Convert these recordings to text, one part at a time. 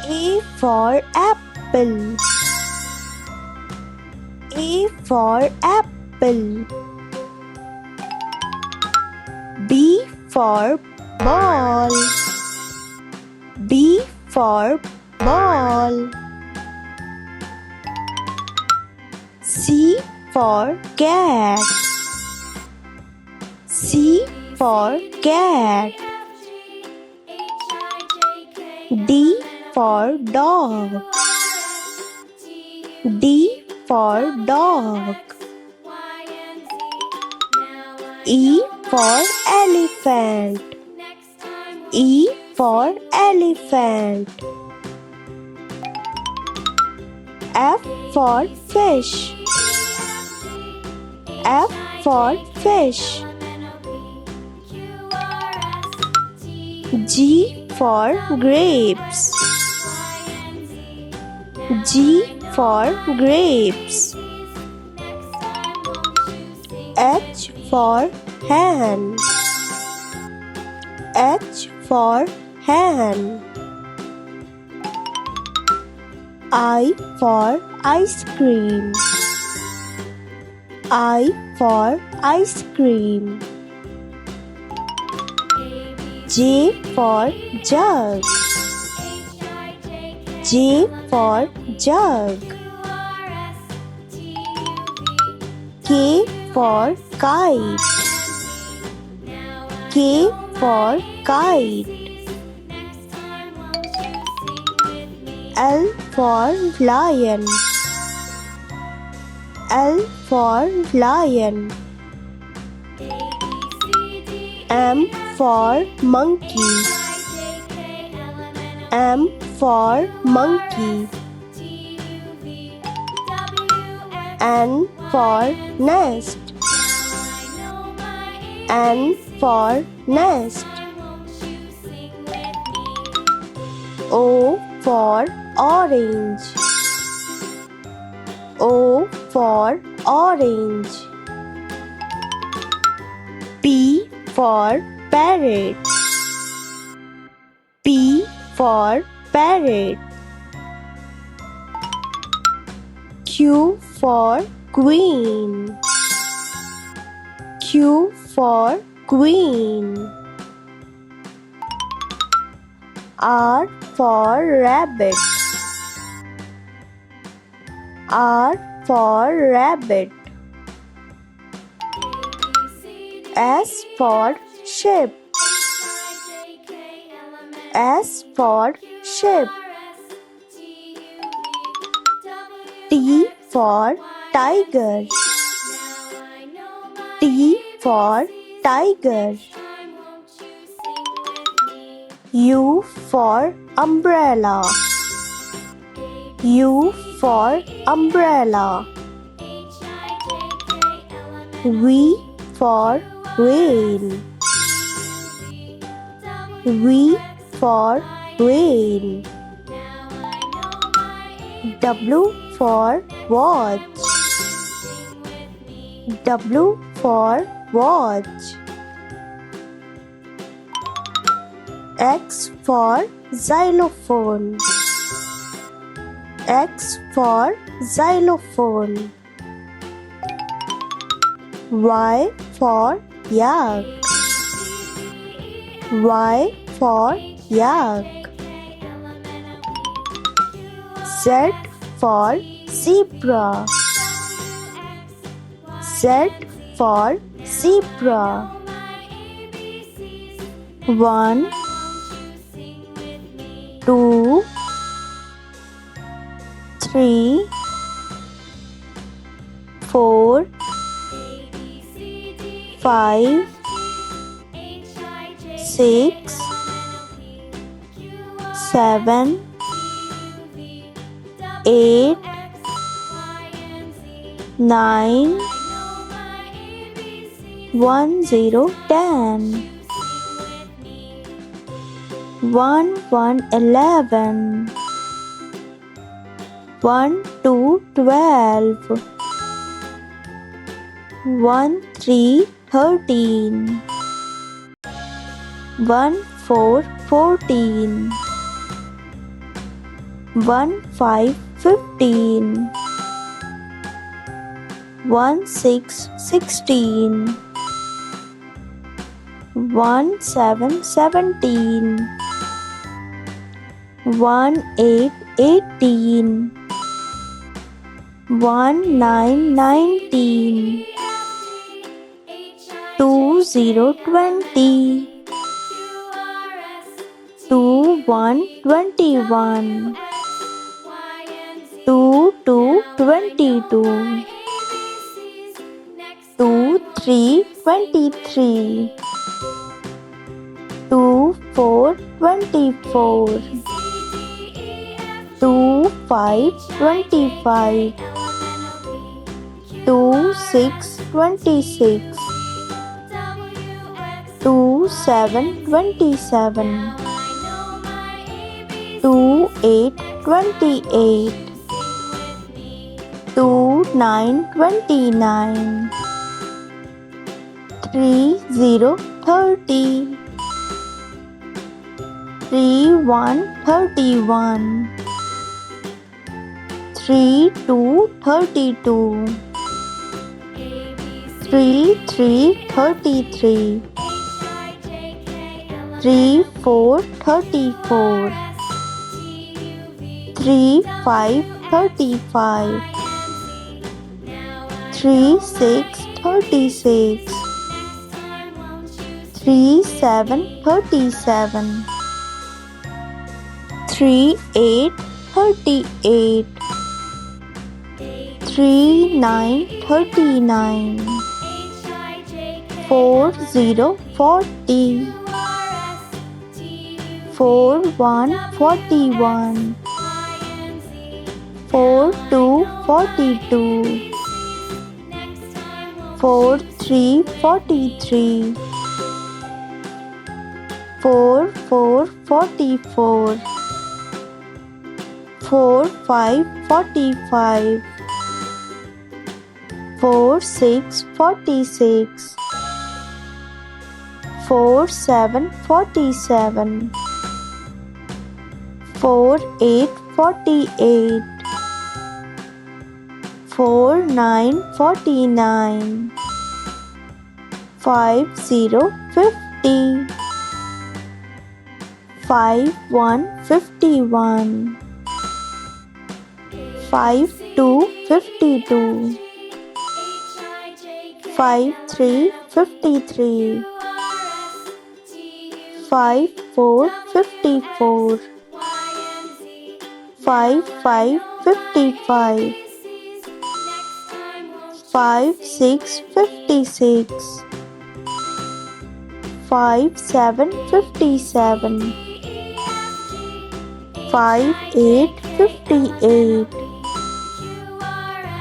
A for apple. A for apple. B for ball. B for ball. C for cat. C for cat. D for dog. D for dog. E for elephant. E for elephant. F for fish. F for fish. G for grapes. G for grapes. H for hen. H for hen. I for ice cream. I for ice cream. J for jug. J for jug. K for kite. K for kite. L for lion. L for lion. M for monkey. M for monkey. N for nest. N for nest. O for orange. O for orange. P for parrot. P for parrot. Q for queen. Q for queen. R for rabbit. R for rabbit. S for sheep. S for sheep. T for tiger. T for tiger. U for umbrella. U for umbrella. V for whale. V for whale. W for watch. W for watch. X for xylophone. X for xylophone. Y for yak. Y for yak. Z for zebra. Z for zebra. 1 2 3 4 5 6 7 8 9 1 0 10 1 1 11 1 2 12 1 3 13 1 4 14 1 5 15, 1 6 16, 1 7 17, 1 8 18, 1 9 19, 2 0 20, 2 1 21, 2 2 22, 2 3 23, 2 4 24, 2 5 25, 2 6 26, 2 7 27, 2 8 28, 2 9 29, 3 0 30, 3 1 31, 3 2 32, 3 3 33, 3 4 34, 3 5 35, 3 6 36, 3 7 37, 3 8 38, 3 9 39, 4 0 40, 4 1 41, 4 2 42, 4 3 43, 4 4 44, 4 5 45, 4 6 46, 4 7 47, 4 8 48, 4 9 49, 5 0 50, 5 1 51, 5 2 52, 5 3 53, 5 4 54, 5 5 55, 5 6 56, 5 7 57, 5 8 58,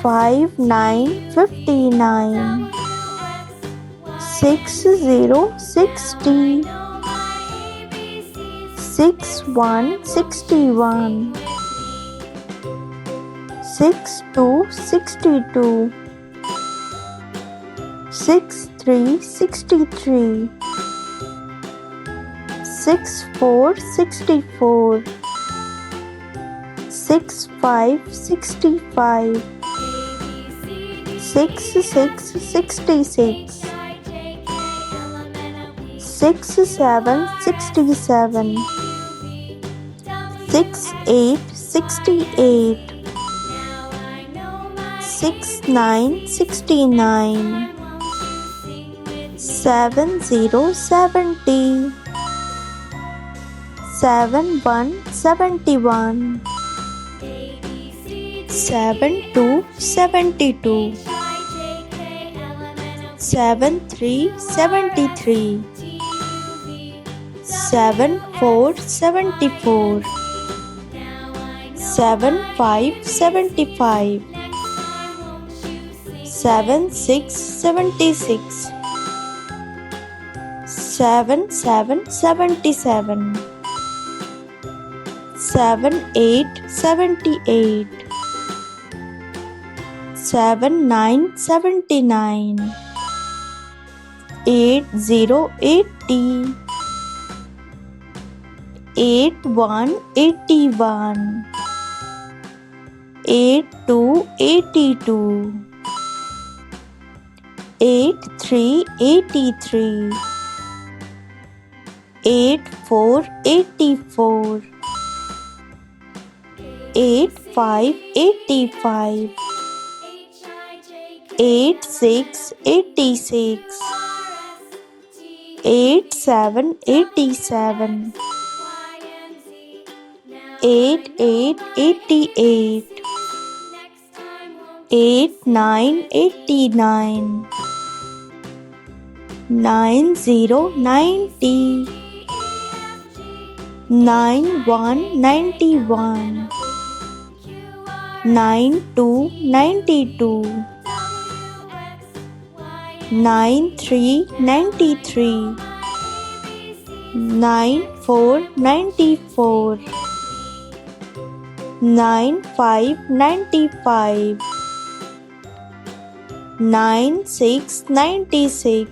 5 9 59, 6 0 60, 6 1 61, 6 2 62, 6 3 63, 6 4 64, 6 5 65, 6 6 66, 6 7 67, 6 8 68, 6 9 69, 7 0 70, 7 1 71, 7 2 72, 7 3 73, 7 4 74, 7 5 75, 7 6 76, 7 7 77, 7 8 78, 7 9 79, 8 0 80, 8 1 81, 82 82, 83 83, 84 84, 85 85, 86 86, 87 87, 88 88, 89 89, 90 90, 91 91, 92 92, 93 93, 94 94, 95 95, 96 96,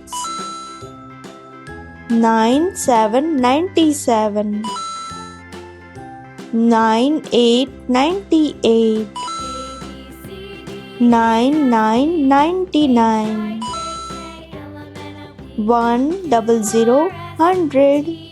97 97, 98 98, 99 99, 100 100.